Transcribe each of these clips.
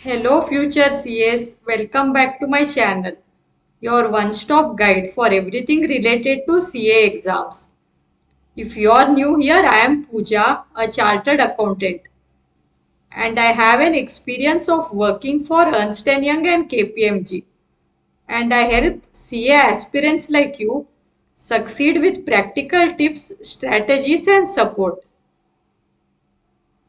Hello future CAs, welcome back to my channel, your one-stop guide for everything related to CA exams. If you are new here, I am Pooja, a chartered accountant, and I have an experience of working for Ernst& Young and KPMG, and I help CA aspirants like you succeed with practical tips, strategies and support.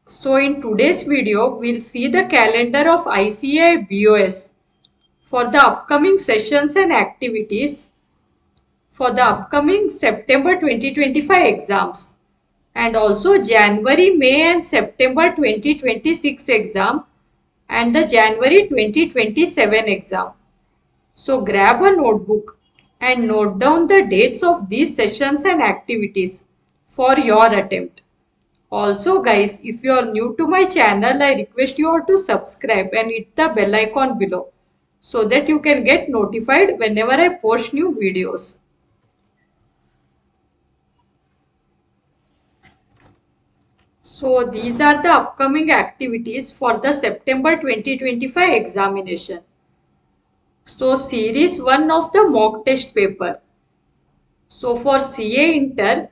So in today's video, we'll see the calendar of ICAI BOS for the upcoming sessions and activities for the upcoming September 2025 exams and also January, May and September 2026 exam and the January 2027 exam. So grab a notebook and note down the dates of these sessions and activities for your attempt. Also guys, if you are new to my channel, I request you all to subscribe and hit the bell icon below so that you can get notified whenever I post new videos. So these are the upcoming activities for the September 2025 examination. So series 1 of the mock test paper. So for CA Inter,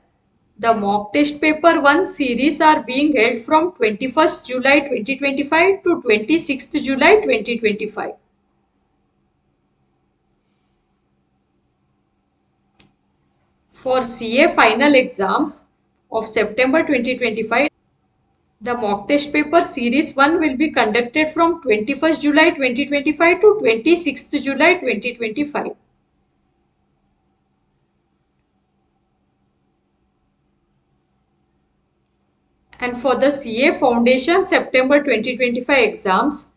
the mock test paper 1 series are being held from 21st July 2025 to 26th July 2025. For CA final exams of September 2025, the mock test paper series 1 will be conducted from 21st July 2025 to 26th July 2025. And for the CA Foundation September 2025 exams,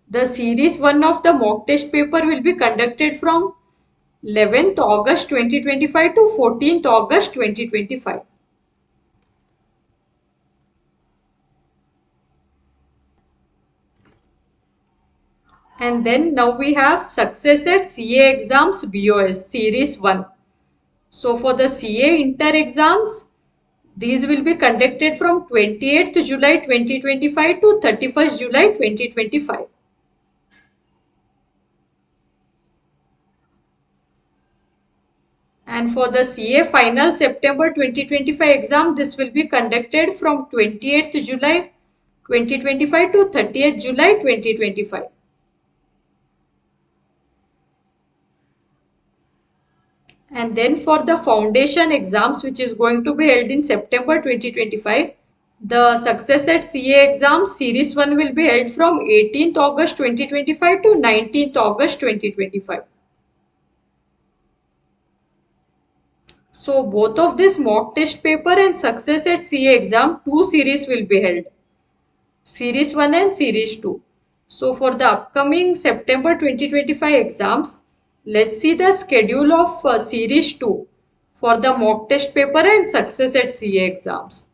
the series 1 of the mock test paper will be conducted from 11th August 2025 to 14th August 2025. And then now we have Success at CA Exams BOS Series 1. So for the CA Inter exams, these will be conducted from 28th July 2025 to 31st July 2025. And for the CA final September 2025 exam, this will be conducted from 28th July 2025 to 30th July 2025. And then for the foundation exams, which is going to be held in September 2025, the Success at CA exams series 1 will be held from 18th August 2025 to 19th August 2025. So both of this mock test paper and Success at CA exam, two series will be held. Series 1 and Series 2. So for the upcoming September 2025 exams, let's see the schedule of Series 2 for the mock test paper and Success at CA exams.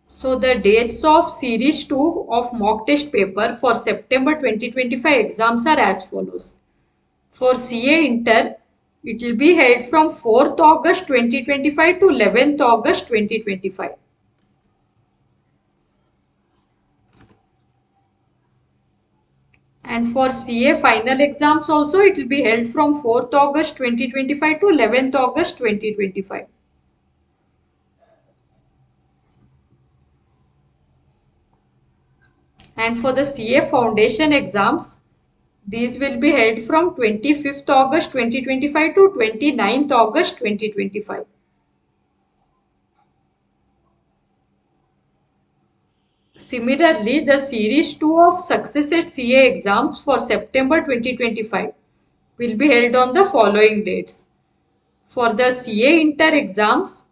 So the dates of Series 2 of mock test paper for September 2025 exams are as follows. For CA Inter, it will be held from 4th August 2025 to 11th August 2025. And for CA final exams also, it will be held from 4th August 2025 to 11th August 2025. And for the CA foundation exams, these will be held from 25th August 2025 to 29th August 2025. Similarly, the Series 2 of Success at CA exams for September 2025 will be held on the following dates. For the CA Inter exams,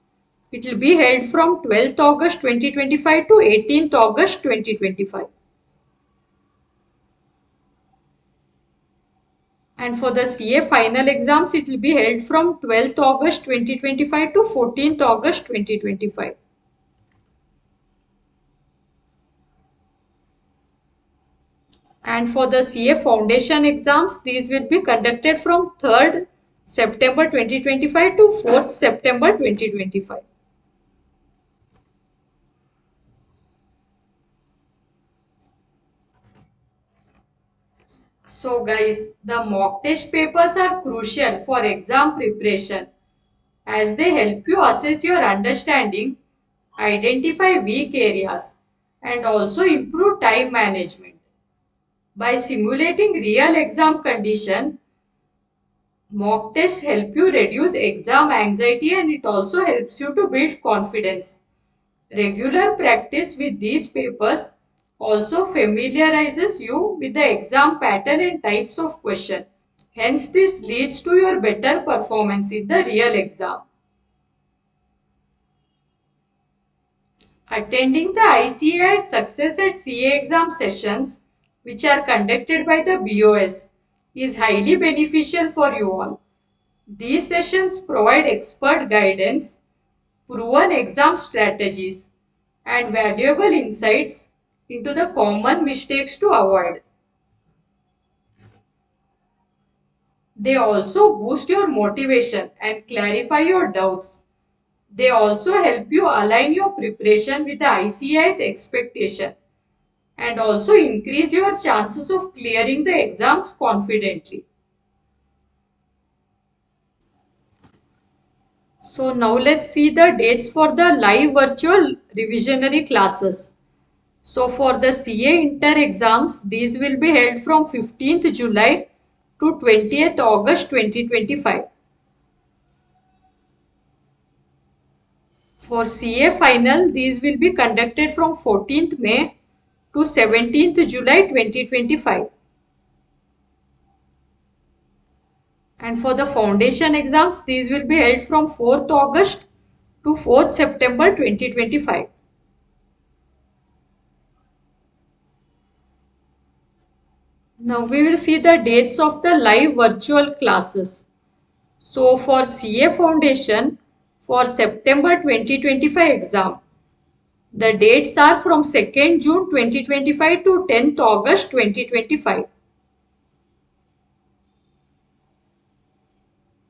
it will be held from 12th August 2025 to 18th August 2025. And for the CA final exams, it will be held from 12th August 2025 to 14th August 2025. And for the CA foundation exams, these will be conducted from 3rd September 2025 to 4th September 2025. So guys, the mock test papers are crucial for exam preparation as they help you assess your understanding, identify weak areas, and also improve time management. By simulating real exam condition, mock tests help you reduce exam anxiety and it also helps you to build confidence. Regular practice with these papers also familiarizes you with the exam pattern and types of question. Hence, this leads to your better performance in the real exam. Attending the ICAI Success at CA exam sessions, which are conducted by the BOS, is highly beneficial for you all. These sessions provide expert guidance, proven exam strategies, and valuable insights into the common mistakes to avoid. They also boost your motivation and clarify your doubts. They also help you align your preparation with the ICAI's expectation and also increase your chances of clearing the exams confidently. So now let's see the dates for the live virtual revisionary classes. So for the CA inter exams, these will be held from 15th July to 20th August 2025. For CA final, these will be conducted from 14th May to 17th July 2025. And for the foundation exams, these will be held from 4th August to 4th September 2025. Now we will see the dates of the live virtual classes. So for CA Foundation, for September 2025 exam, the dates are from 2nd June 2025 to 10th August 2025.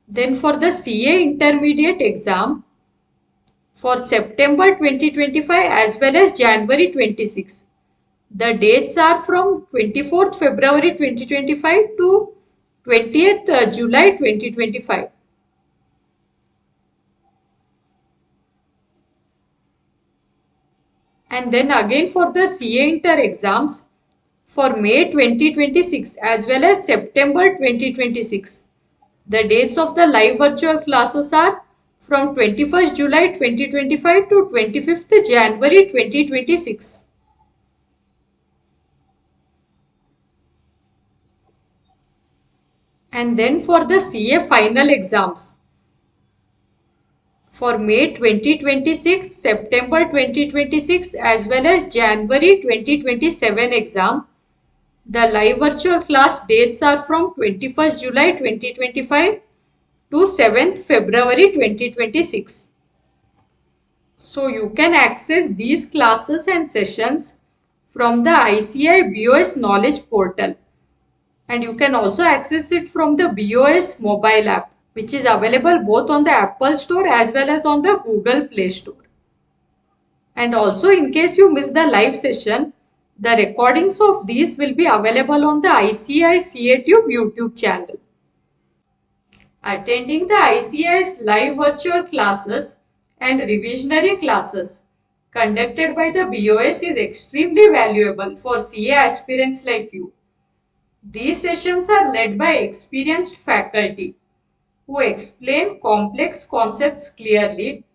Then for the CA Intermediate exam, for September 2025 as well as January 26. The dates are from 24th February 2025 to 20th July 2025. And then again for the CA Inter exams for May 2026 as well as September 2026. The dates of the live virtual classes are from 21st July 2025 to 25th January 2026. And then for the CA final exams for May 2026, September 2026 as well as January 2027 exam, the live virtual class dates are from 21st July 2025 to 7th February 2026. So you can access these classes and sessions from the ICAI BOS Knowledge Portal and you can also access it from the BOS mobile app, which is available both on the Apple Store as well as on the Google Play Store. And also in case you miss the live session, the recordings of these will be available on the ICAI CATube YouTube channel. Attending the ICAI's live virtual classes and revisionary classes conducted by the BOS is extremely valuable for CA aspirants like you. These sessions are led by experienced faculty who explain complex concepts clearly,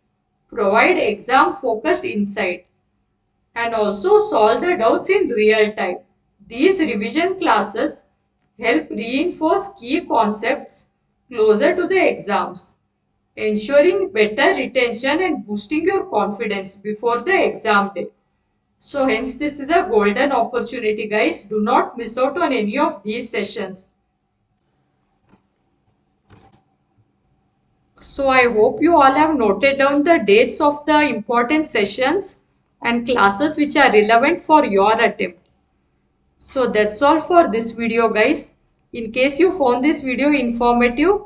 provide exam-focused insight, and also solve the doubts in real time. These revision classes help reinforce key concepts closer to the exams, ensuring better retention and boosting your confidence before the exam day. So hence this is a golden opportunity guys. Do not miss out on any of these sessions. So I hope you all have noted down the dates of the important sessions and classes which are relevant for your attempt. So that's all for this video guys. In case you found this video informative,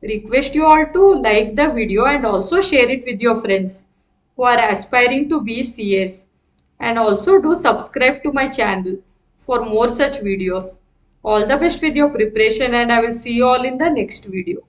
request you all to like the video and also share it with your friends who are aspiring to be CS. And also do subscribe to my channel for more such videos. All the best with your preparation and I will see you all in the next video.